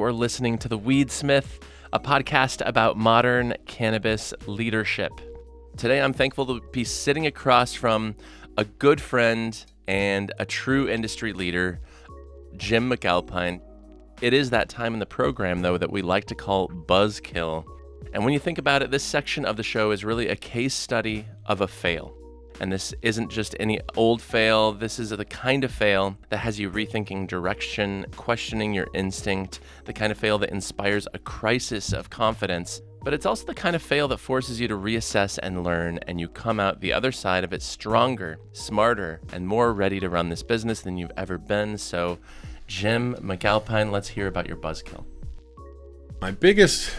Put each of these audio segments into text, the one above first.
You're listening to the Weedsmith, a podcast about modern cannabis leadership. Today, I'm thankful to be sitting across from a good friend and a true industry leader, Jim McAlpine. It is that time in the program, though, that we like to call Buzzkill. And when you think about it, this section of the show is really a case study of a fail. And this isn't just any old fail. This is the kind of fail that has you rethinking direction, questioning your instinct, the kind of fail that inspires a crisis of confidence. But it's also the kind of fail that forces you to reassess and learn, and you come out the other side of it stronger, smarter, and more ready to run this business than you've ever been. So, Jim McAlpine, let's hear about your Buzzkill. My biggest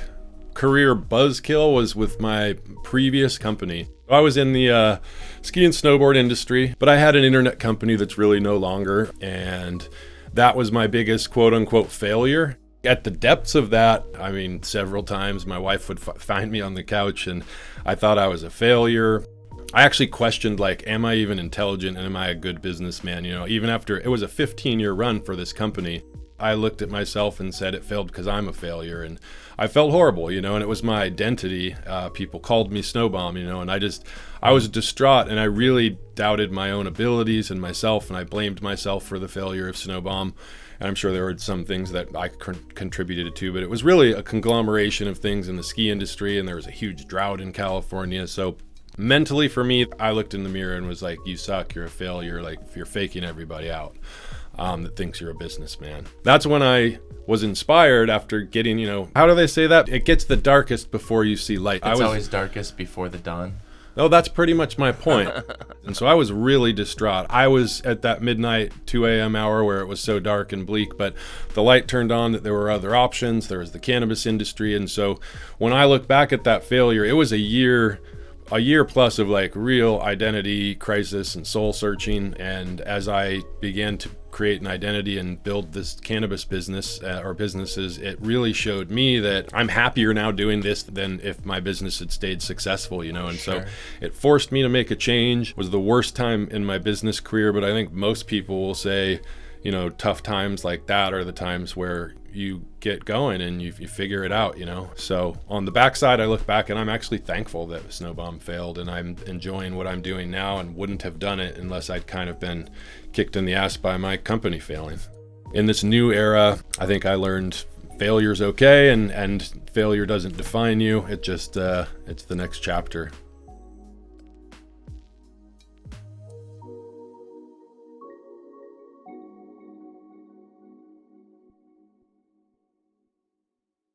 career Buzzkill was with my previous company. I was in the ski and snowboard industry, but I had an internet company that's really no longer, and that was my biggest quote-unquote failure. At the depths of that, I mean, several times my wife would find me on the couch and I thought I was a failure. I actually questioned, am I even intelligent and am I a good businessman? Even after it was a 15-year run for this company, I looked at myself and said it failed because I'm a failure, and I felt horrible, and it was my identity. People called me Snowbomb, and I was distraught, and I really doubted my own abilities and myself, and I blamed myself for the failure of Snowbomb. And I'm sure there were some things that I contributed to, but it was really a conglomeration of things in the ski industry, and there was a huge drought in California. So mentally for me, I looked in the mirror and was like, you suck, you're a failure, you're faking everybody out that thinks you're a businessman. That's when I was inspired after getting, how do they say that? It gets the darkest before you see light. It's always darkest before the dawn. Oh, that's pretty much my point. And so I was really distraught. I was at that midnight, 2 a.m. hour where it was so dark and bleak, but the light turned on that there were other options. There was the cannabis industry. And so when I look back at that failure, it was a year plus of real identity crisis and soul searching. And as I began to create an identity and build this cannabis business or businesses, it really showed me that I'm happier now doing this than if my business had stayed successful, and Sure. So it forced me to make a change. It was the worst time in my business career, but I think most people will say, tough times like that are the times where you get going and you figure it out, So on the backside, I look back and I'm actually thankful that Snowbomb failed, and I'm enjoying what I'm doing now and wouldn't have done it unless I'd kind of been kicked in the ass by my company failing. In this new era, I think I learned failure's okay, and failure doesn't define you. It just, it's the next chapter.